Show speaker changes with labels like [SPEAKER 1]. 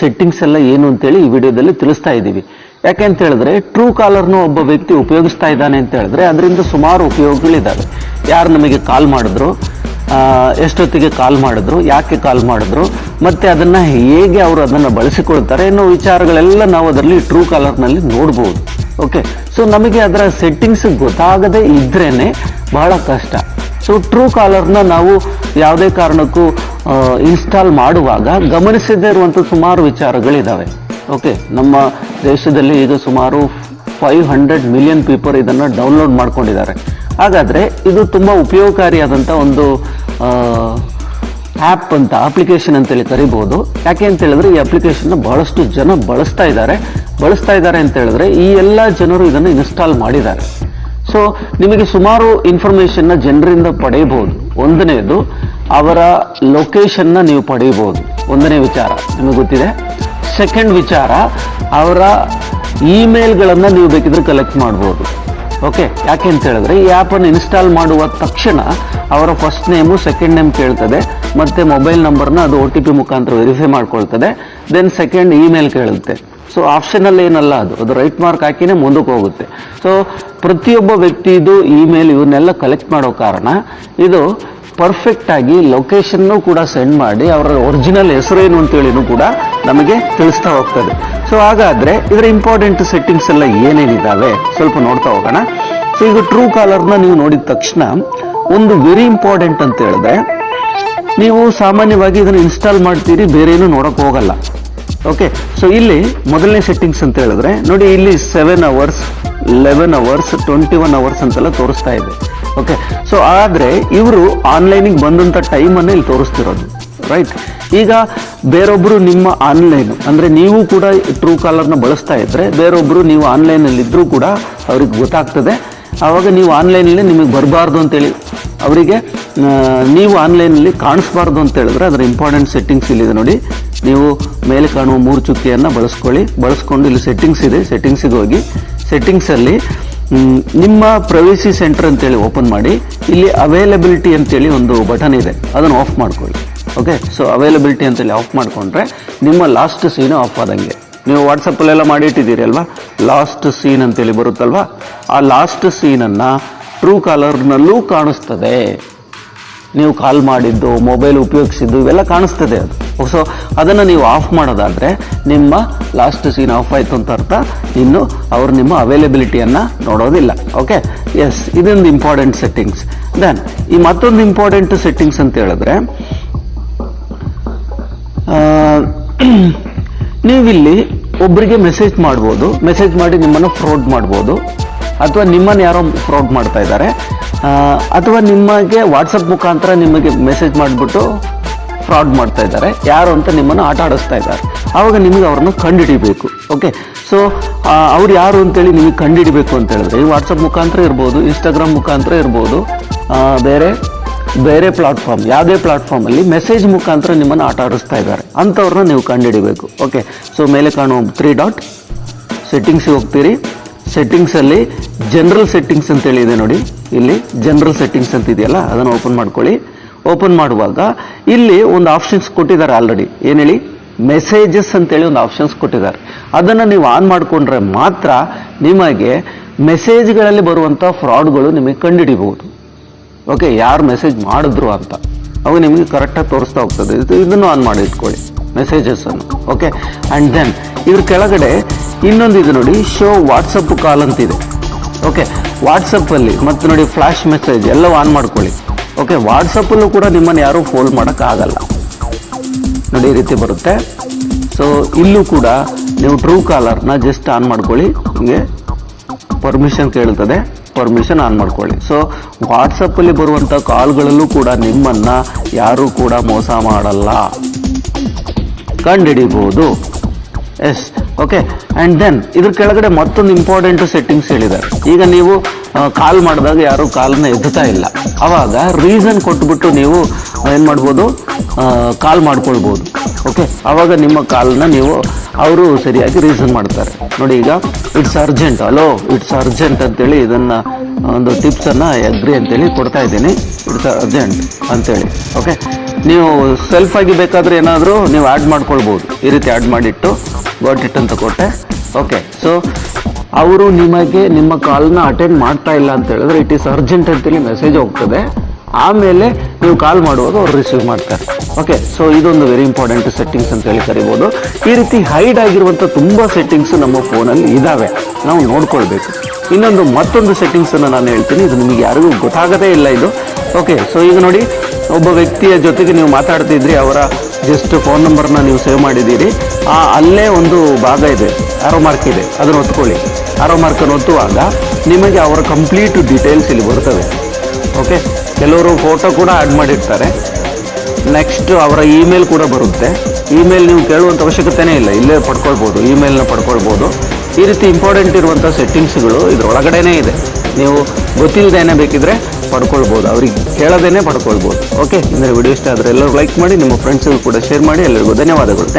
[SPEAKER 1] Settings ಎಲ್ಲ ಏನು ಅಂತೇಳಿ ಈ ವಿಡಿಯೋದಲ್ಲಿ ತಿಳಿಸ್ತಾ ಇದ್ದೀವಿ. ಯಾಕೆ ಅಂತ ಹೇಳಿದ್ರೆ ಟ್ರೂ ಕಾಲರ್ನ ಒಬ್ಬ ವ್ಯಕ್ತಿ ಉಪಯೋಗಿಸ್ತಾ ಇದ್ದಾನೆ ಅಂತ ಹೇಳಿದ್ರೆ ಅದರಿಂದ ಸುಮಾರು ಉಪಯೋಗಗಳಿದ್ದಾವೆ. ಯಾರು ನಮಗೆ ಕಾಲ್ ಮಾಡಿದ್ರು, ಎಷ್ಟೊತ್ತಿಗೆ ಕಾಲ್ ಮಾಡಿದ್ರು, ಯಾಕೆ ಕಾಲ್ ಮಾಡಿದ್ರು, ಮತ್ತೆ ಅದನ್ನ ಹೇಗೆ ಅವರು ಅದನ್ನು ಬಳಸಿಕೊಳ್ತಾರೆ ಅನ್ನೋ ವಿಚಾರಗಳೆಲ್ಲ ನಾವು ಅದರಲ್ಲಿ ಟ್ರೂ ಕಾಲರ್ನಲ್ಲಿ ನೋಡ್ಬೋದು. ಓಕೆ, ಸೊ ನಮಗೆ ಅದರ ಸೆಟ್ಟಿಂಗ್ಸ್ ಗೊತ್ತಾಗದೇ ಇದ್ರೇನೆ ಬಹಳ ಕಷ್ಟ. ಸೊ ಟ್ರೂ ಕಾಲರ್ನ ನಾವು ಯಾವುದೇ ಕಾರಣಕ್ಕೂ ಇನ್ಸ್ಟಾಲ್ ಮಾಡುವಾಗ ಗಮನಿಸದೇ ಇರುವಂಥ ಸುಮಾರು ವಿಚಾರಗಳಿದ್ದಾವೆ. ಓಕೆ, ನಮ್ಮ ದೇಶದಲ್ಲಿ ಈಗ ಸುಮಾರು 500 ಮಿಲಿಯನ್ ಪೀಪಲ್ ಇದನ್ನು ಡೌನ್ಲೋಡ್ ಮಾಡ್ಕೊಂಡಿದ್ದಾರೆ. ಹಾಗಾದರೆ ಇದು ತುಂಬ ಉಪಯೋಗಕಾರಿಯಾದಂಥ ಒಂದು ಆ್ಯಪ್ ಅಂತ, ಅಪ್ಲಿಕೇಶನ್ ಅಂತೇಳಿ ಕರಿಬಹುದು. ಯಾಕೆ ಅಂತ ಹೇಳಿದ್ರೆ ಈ ಅಪ್ಲಿಕೇಶನ್ನ ಬಹಳಷ್ಟು ಜನ ಬಳಸ್ತಾ ಇದ್ದಾರೆ ಅಂತ ಹೇಳಿದ್ರೆ ಈ ಎಲ್ಲ ಜನರು ಇದನ್ನು ಇನ್ಸ್ಟಾಲ್ ಮಾಡಿದ್ದಾರೆ. ಸೊ ನಿಮಗೆ ಸುಮಾರು ಇನ್ಫಾರ್ಮೇಶನ್ನ ಜನರಿಂದ ಪಡೆಯಬಹುದು. ಒಂದನೇದು ಅವರ ಲೊಕೇಶನ್ನ ನೀವು ಪಡೆಯಬಹುದು, ಒಂದನೇ ವಿಚಾರ ನಿಮಗೆ ಗೊತ್ತಿದೆ. ಸೆಕೆಂಡ್ ವಿಚಾರ, ಅವರ ಇಮೇಲ್ಗಳನ್ನು ನೀವು ಬೇಕಿದ್ರೆ ಕಲೆಕ್ಟ್ ಮಾಡ್ಬೋದು. ಓಕೆ, ಯಾಕೆ ಅಂತ ಹೇಳಿದ್ರೆ ಈ ಆ್ಯಪನ್ನು ಇನ್ಸ್ಟಾಲ್ ಮಾಡುವ ತಕ್ಷಣ ಅವರ ಫಸ್ಟ್ ನೇಮು, ಸೆಕೆಂಡ್ ನೇಮ್ ಕೇಳ್ತದೆ, ಮತ್ತೆ ಮೊಬೈಲ್ ನಂಬರ್ನ ಅದು OTP ಮುಖಾಂತರ ವೆರಿಫೈ ಮಾಡ್ಕೊಳ್ತದೆ. ದೆನ್ ಸೆಕೆಂಡ್ ಇಮೇಲ್ ಕೇಳುತ್ತೆ. ಸೊ ಆಪ್ಷನಲ್ ಏನಲ್ಲ, ಅದು ರೈಟ್ ಮಾರ್ಕ್ ಹಾಕಿನೇ ಮುಂದಕ್ಕೆ ಹೋಗುತ್ತೆ. ಸೊ ಪ್ರತಿಯೊಬ್ಬ ವ್ಯಕ್ತಿದು ಇಮೇಲ್ ಇವನ್ನೆಲ್ಲ ಕಲೆಕ್ಟ್ ಮಾಡೋ ಕಾರಣ ಇದು ಪರ್ಫೆಕ್ಟ್ ಆಗಿ ಲೊಕೇಶನ್ನು ಕೂಡ ಸೆಂಡ್ ಮಾಡಿ ಅವರ ಒರಿಜಿನಲ್ ಹೆಸರೇನು ಅಂತೇಳಿನೂ ಕೂಡ ನಮಗೆ ತಿಳಿಸ್ತಾ ಹೋಗ್ತದೆ. ಸೊ ಹಾಗಾದ್ರೆ ಇದರ ಇಂಪಾರ್ಟೆಂಟ್ ಸೆಟ್ಟಿಂಗ್ಸ್ ಎಲ್ಲ ಏನೇನಿದ್ದಾವೆ ಸ್ವಲ್ಪ ನೋಡ್ತಾ ಹೋಗೋಣ. ಸೊ ಈಗ ಟ್ರೂ ಕಾಲರ್ನ ನೀವು ನೋಡಿದ ತಕ್ಷಣ ಒಂದು ವೆರಿ ಇಂಪಾರ್ಟೆಂಟ್ ಅಂತ ಹೇಳಿದ್ರೆ, ನೀವು ಸಾಮಾನ್ಯವಾಗಿ ಇದನ್ನು ಇನ್ಸ್ಟಾಲ್ ಮಾಡ್ತೀರಿ, ಬೇರೆ ಏನು ನೋಡಕ್ ಹೋಗಲ್ಲ. ಓಕೆ, ಸೊ ಇಲ್ಲಿ ಮೊದಲನೇ ಸೆಟ್ಟಿಂಗ್ಸ್ ಅಂತ ಹೇಳಿದ್ರೆ ನೋಡಿ, ಇಲ್ಲಿ 7 hours, 11 hours, 21 hours ಅಂತೆಲ್ಲ ತೋರಿಸ್ತಾ ಇದೆ. ಓಕೆ, ಸೊ ಆದ್ರೆ ಇವರು ಆನ್ಲೈನಿಗೆ ಬಂದಂತ ಟೈಮನ್ನು ಇಲ್ಲಿ ತೋರಿಸ್ತಿರೋದು. ರೈಟ್, ಈಗ ಬೇರೊಬ್ರು ನಿಮ್ಮ ಆನ್ಲೈನ್ ಅಂದ್ರೆ ನೀವು ಕೂಡ ಟ್ರೂ ಕಾಲರ್ನ ಬಳಸ್ತಾ ಇದ್ರೆ ಬೇರೊಬ್ರು ನೀವು ಆನ್ಲೈನಲ್ಲಿ ಇದ್ರೂ ಕೂಡ ಅವ್ರಿಗೆ ಗೊತ್ತಾಗ್ತದೆ. ಆವಾಗ ನೀವು ಆನ್ಲೈನಲ್ಲಿ ನಿಮಗೆ ಬರಬಾರ್ದು ಅಂತೇಳಿ, ಅವರಿಗೆ ನೀವು ಆನ್ಲೈನಲ್ಲಿ ಕಾಣಿಸ್ಬಾರ್ದು ಅಂತ ಹೇಳಿದ್ರೆ ಅದರ ಇಂಪಾರ್ಟೆಂಟ್ ಸೆಟ್ಟಿಂಗ್ಸ್ ಇಲ್ಲಿದೆ ನೋಡಿ. ನೀವು ಮೇಲೆ ಕಾಣುವ 3 ಚುಕ್ಕಿಯನ್ನು ಬಳಸ್ಕೊಂಡು ಇಲ್ಲಿ ಸೆಟ್ಟಿಂಗ್ಸ್ ಇದೆ, ಸೆಟ್ಟಿಂಗ್ಸಿಗೆ ಹೋಗಿ ಸೆಟ್ಟಿಂಗ್ಸಲ್ಲಿ ನಿಮ್ಮ ಪ್ರೈವಸಿ ಸೆಂಟರ್ ಅಂತೇಳಿ ಓಪನ್ ಮಾಡಿ, ಇಲ್ಲಿ ಅವೈಲಬಿಲಿಟಿ ಅಂತೇಳಿ ಒಂದು ಬಟನ್ ಇದೆ, ಅದನ್ನು ಆಫ್ ಮಾಡ್ಕೊಳ್ಳಿ. ಓಕೆ, ಸೊ ಅವೈಲಬಿಲಿಟಿ ಅಂತೇಳಿ ಆಫ್ ಮಾಡಿಕೊಂಡ್ರೆ ನಿಮ್ಮ ಲಾಸ್ಟ್ ಸೀನ್ ಆಫ್ ಆದಂಗೆ. ನೀವು ವಾಟ್ಸಪ್ಪಲ್ಲೆಲ್ಲ ಮಾಡಿಟ್ಟಿದ್ದೀರಿ ಅಲ್ವಾ, ಲಾಸ್ಟ್ ಸೀನ್ ಅಂತೇಳಿ ಬರುತ್ತಲ್ವಾ, ಆ ಲಾಸ್ಟ್ ಸೀನನ್ನು ಟ್ರೂ ಕಾಲರ್ನಲ್ಲೂ ಕಾಣಿಸ್ತದೆ. ನೀವು ಕಾಲ್ ಮಾಡಿದ್ದು, ಮೊಬೈಲ್ ಉಪಯೋಗಿಸಿದ್ದು ಇವೆಲ್ಲ ಕಾಣಿಸ್ತದೆ ಅದು. ಸೊ ಅದನ್ನು ನೀವು ಆಫ್ ಮಾಡೋದಾದ್ರೆ ನಿಮ್ಮ ಲಾಸ್ಟ್ ಸೀನ್ ಆಫ್ ಆಯಿತು ಅಂತ ಅರ್ಥ. ಇನ್ನು ಅವರು ನಿಮ್ಮ ಅವೈಲಬಿಲಿಟಿಯನ್ನು ನೋಡೋದಿಲ್ಲ. ಓಕೆ, ಎಸ್, ಇದೊಂದು ಇಂಪಾರ್ಟೆಂಟ್ ಸೆಟ್ಟಿಂಗ್ಸ್. ದೆನ್ ಈ ಮತ್ತೊಂದು ಇಂಪಾರ್ಟೆಂಟ್ ಸೆಟ್ಟಿಂಗ್ಸ್ ಅಂತ ಹೇಳಿದ್ರೆ, ನೀವಿಲ್ಲಿ ಒಬ್ಬರಿಗೆ ಮೆಸೇಜ್ ಮಾಡ್ಬೋದು, ಮೆಸೇಜ್ ಮಾಡಿ ನಿಮ್ಮನ್ನು ಫ್ರಾಡ್ ಮಾಡ್ಬೋದು, ಅಥವಾ ನಿಮ್ಮನ್ನು ಯಾರೋ ಫ್ರಾಡ್ ಮಾಡ್ತಾ ಇದ್ದಾರೆ, ಅಥವಾ ನಿಮಗೆ ವಾಟ್ಸಪ್ ಮುಖಾಂತರ ನಿಮಗೆ ಮೆಸೇಜ್ ಮಾಡಿಬಿಟ್ಟು ಫ್ರಾಡ್ ಮಾಡ್ತಾ ಇದ್ದಾರೆ, ಯಾರು ಅಂತ ನಿಮ್ಮನ್ನು ಆಟ ಆಡಿಸ್ತಾ ಇದ್ದಾರೆ. ಆವಾಗ ನಿಮಗೆ ಅವ್ರನ್ನ ಕಂಡುಹಿಡಿಬೇಕು. ಓಕೆ, ಸೊ ಅವ್ರು ಯಾರು ಅಂತೇಳಿ ನಿಮಗೆ ಕಂಡುಹಿಡಿಬೇಕು ಅಂತ ಹೇಳಿದ್ರೆ ಈ ವಾಟ್ಸಪ್ ಮುಖಾಂತರ ಇರ್ಬೋದು, ಇನ್ಸ್ಟಾಗ್ರಾಮ್ ಮುಖಾಂತರ ಇರ್ಬೋದು, ಬೇರೆ ಪ್ಲಾಟ್ಫಾರ್ಮ್, ಯಾವುದೇ ಪ್ಲಾಟ್ಫಾರ್ಮಲ್ಲಿ ಮೆಸೇಜ್ ಮುಖಾಂತರ ನಿಮ್ಮನ್ನು ಆಟ ಆಡಿಸ್ತಾ ಇದ್ದಾರೆ, ಅಂಥವ್ರನ್ನ ನೀವು ಕಂಡುಹಿಡಿಬೇಕು. ಓಕೆ, ಸೊ ಮೇಲೆ ಕಾಣುವ 3 ಡಾಟ್ ಸೆಟ್ಟಿಂಗ್ಸಿಗೆ ಹೋಗ್ತೀರಿ. ಸೆಟ್ಟಿಂಗ್ಸಲ್ಲಿ ಜನರಲ್ ಸೆಟ್ಟಿಂಗ್ಸ್ ಅಂತೇಳಿ ಇದೆ ನೋಡಿ, ಇಲ್ಲಿ ಜನರಲ್ ಸೆಟ್ಟಿಂಗ್ಸ್ ಅಂತ ಇದೆಯಲ್ಲ, ಅದನ್ನು ಓಪನ್ ಮಾಡ್ಕೊಳ್ಳಿ. ಓಪನ್ ಮಾಡುವಾಗ ಇಲ್ಲಿ ಒಂದು ಆಪ್ಷನ್ಸ್ ಕೊಟ್ಟಿದ್ದಾರೆ ಆಲ್ರೆಡಿ. ಏನು ಹೇಳಿ, ಮೆಸೇಜಸ್ ಅಂತೇಳಿ ಒಂದು ಆಪ್ಷನ್ಸ್ ಕೊಟ್ಟಿದ್ದಾರೆ. ಅದನ್ನು ನೀವು ಆನ್ ಮಾಡಿಕೊಂಡ್ರೆ ಮಾತ್ರ ನಿಮಗೆ ಮೆಸೇಜ್ಗಳಲ್ಲಿ ಬರುವಂಥ ಫ್ರಾಡ್ಗಳು ನಿಮಗೆ ಕಂಡುಹಿಡಿಬಹುದು. ಓಕೆ, ಯಾರು ಮೆಸೇಜ್ ಮಾಡಿದ್ರು ಅಂತ ಅವು ನಿಮಗೆ ಕರೆಕ್ಟಾಗಿ ತೋರಿಸ್ತಾ ಹೋಗ್ತದೆ. ಇದನ್ನು ಆನ್ ಮಾಡಿ ಇಟ್ಕೊಳ್ಳಿ, ಮೆಸೇಜಸ್ ಅನ್ನು. ಓಕೆ, ಆ್ಯಂಡ್ ದೆನ್ ಇದ್ರ ಕೆಳಗಡೆ ಇನ್ನೊಂದು ಇದೆ ನೋಡಿ, ಶೋ ವಾಟ್ಸಪ್ ಕಾಲ್ ಅಂತಿದೆ. ಓಕೆ, ವಾಟ್ಸಪ್ಪಲ್ಲಿ ಮತ್ತೆ ನೋಡಿ ಫ್ಲಾಶ್ ಮೆಸೇಜ್ ಎಲ್ಲವೂ ಆನ್ ಮಾಡ್ಕೊಳ್ಳಿ. ಓಕೆ, ವಾಟ್ಸಪ್ಪಲ್ಲೂ ಕೂಡ ನಿಮ್ಮನ್ನು ಯಾರೂ ಫೋನ್ ಮಾಡೋಕ್ಕಾಗಲ್ಲ ನೋಡಿ, ಈ ರೀತಿ ಬರುತ್ತೆ. ಸೊ ಇಲ್ಲೂ ಕೂಡ ನೀವು ಟ್ರೂ ಕಾಲರ್ನ ಜಸ್ಟ್ ಆನ್ ಮಾಡ್ಕೊಳ್ಳಿ, ನಿಮಗೆ ಪರ್ಮಿಷನ್ ಕೇಳ್ತದೆ, ಪರ್ಮಿಷನ್ ಆನ್ ಮಾಡ್ಕೊಳ್ಳಿ. ಸೊ ವಾಟ್ಸಪ್ಪಲ್ಲಿ ಬರುವಂಥ ಕಾಲ್ಗಳಲ್ಲೂ ಕೂಡ ನಿಮ್ಮನ್ನು ಯಾರೂ ಕೂಡ ಮೋಸ ಮಾಡಲ್ಲ, ಕಂಡುಹಿಡಿಬಹುದು. ಎಸ್, ಓಕೆ, ಆ್ಯಂಡ್ ದೆನ್ ಇದ್ರ ಕೆಳಗಡೆ ಮತ್ತೊಂದು ಇಂಪಾರ್ಟೆಂಟ್ ಸೆಟ್ಟಿಂಗ್ಸ್ ಹೇಳಿದ್ದಾರೆ. ಈಗ ನೀವು ಕಾಲ್ ಮಾಡಿದಾಗ ಯಾರು ಕಾಲ್ನ ಎತ್ತುತ್ತಾ ಇಲ್ಲ, ಆವಾಗ ರೀಸನ್ ಕೊಟ್ಬಿಟ್ಟು ನೀವು ಏನು ಮಾಡ್ಬೋದು, ಕಾಲ್ ಮಾಡ್ಕೊಳ್ಬೋದು. ಓಕೆ, ಆವಾಗ ನಿಮ್ಮ ಕಾಲ್ನ ನೀವು ಅವರು ಸರಿಯಾಗಿ ರೀಸನ್ ಮಾಡ್ತಾರೆ ನೋಡಿ. ಈಗ it's urgent, hello it's urgent ಅಂತೇಳಿ ಇದನ್ನು ಒಂದು ಟಿಪ್ಸನ್ನು ಅಗ್ರಿ ಅಂತೇಳಿ ಕೊಡ್ತಾ ಇದ್ದೀನಿ. ಇಟ್ಸ್ ಅರ್ಜೆಂಟ್ ಅಂತೇಳಿ. ಓಕೆ, ನೀವು ಸೆಲ್ಫ್ ಆಗಿ ಬೇಕಾದ್ರೆ ಏನಾದರೂ ನೀವು ಆ್ಯಡ್ ಮಾಡ್ಕೊಳ್ಬೋದು. ಈ ರೀತಿ ಆ್ಯಡ್ ಮಾಡಿಟ್ಟು ಗಾಟ್ ಇಟ್ ಅಂತ ಕೊಟ್ಟೆ. ಓಕೆ, ಸೊ ಅವರು ನಿಮಗೆ ನಿಮ್ಮ ಕಾಲ್ನ ಅಟೆಂಡ್ ಮಾಡ್ತಾ ಇಲ್ಲ ಅಂತ ಹೇಳಿದ್ರೆ ಇಟ್ ಈಸ್ ಅರ್ಜೆಂಟ್ ಅಂತೇಳಿ ಮೆಸೇಜ್ ಹೋಗ್ತದೆ. ಆಮೇಲೆ ನೀವು ಕಾಲ್ ಮಾಡುವಾಗ ಅವ್ರು ರಿಸೀವ್ ಮಾಡ್ತಾರೆ. ಓಕೆ, ಸೊ ಇದೊಂದು ವೆರಿ ಇಂಪಾರ್ಟೆಂಟ್ ಸೆಟ್ಟಿಂಗ್ಸ್ ಅಂತ ಹೇಳಿ ಕರಿಬೋದು. ಈ ರೀತಿ ಹೈಡ್ ಆಗಿರುವಂಥ ತುಂಬ ಸೆಟ್ಟಿಂಗ್ಸ್ ನಮ್ಮ ಫೋನಲ್ಲಿ ಇದ್ದಾವೆ, ನಾವು ನೋಡ್ಕೊಳ್ಬೇಕು. ಮತ್ತೊಂದು ಸೆಟ್ಟಿಂಗ್ಸನ್ನು ನಾನು ಹೇಳ್ತೀನಿ, ಇದು ನಿಮಗೆ ಯಾರಿಗೂ ಗೊತ್ತಾಗದೇ ಇಲ್ಲ ಇದು. ಓಕೆ, ಸೊ ಈಗ ನೋಡಿ, ಒಬ್ಬ ವ್ಯಕ್ತಿಯ ಜೊತೆಗೆ ನೀವು ಮಾತಾಡ್ತಿದ್ರಿ, ಅವರ ಜಸ್ಟ್ ಫೋನ್ ನಂಬರ್ನ ನೀವು ಸೇವ್ ಮಾಡಿದ್ದೀರಿ. ಅಲ್ಲೇ ಒಂದು ಭಾಗ ಇದೆ, ಆರೋ ಮಾರ್ಕ್ ಇದೆ, ಅದನ್ನು ಒತ್ಕೊಳ್ಳಿ. ಆರೋ ಮಾರ್ಕನ್ನು ಒತ್ತುವಾಗ ನಿಮಗೆ ಅವರ ಕಂಪ್ಲೀಟ್ ಡೀಟೇಲ್ಸ್ ಇಲ್ಲಿ ಬರ್ತವೆ. ಓಕೆ, ಕೆಲವರು ಫೋಟೋ ಕೂಡ ಆ್ಯಡ್ ಮಾಡಿರ್ತಾರೆ. ನೆಕ್ಸ್ಟ್ ಅವರ ಇಮೇಲ್ ಕೂಡ ಬರುತ್ತೆ. ಇಮೇಲ್ ನೀವು ಕೇಳುವಂಥ ಅವಶ್ಯಕತೆನೇ ಇಲ್ಲ, ಇಲ್ಲೇ ಪಡ್ಕೊಳ್ಬೋದು, ಇಮೇಲ್ನ ಪಡ್ಕೊಳ್ಬೋದು. ಈ ರೀತಿ ಇಂಪಾರ್ಟೆಂಟ್ ಇರುವಂಥ ಸೆಟ್ಟಿಂಗ್ಸ್ಗಳು ಇದರೊಳಗಡೆನೇ ಇದೆ. ನೀವು ಗೊತ್ತಿಲ್ಲದೇನೆ ಬೇಕಿದ್ರೆ ಪಡ್ಕೊಳ್ಬೋದು, ಅವ್ರಿಗೆ ಕೇಳದೇನೆ ಪಡ್ಕೊಳ್ಬೋದು. ಓಕೆ, ಅಂದರೆ ವಿಡಿಯೋ ಇಷ್ಟ ಆದರೆ ಎಲ್ಲರೂ ಲೈಕ್ ಮಾಡಿ, ನಿಮ್ಮ ಫ್ರೆಂಡ್ಸ್ಗೂ ಕೂಡ ಶೇರ್ ಮಾಡಿ. ಎಲ್ಲರಿಗೂ ಧನ್ಯವಾದಗಳು.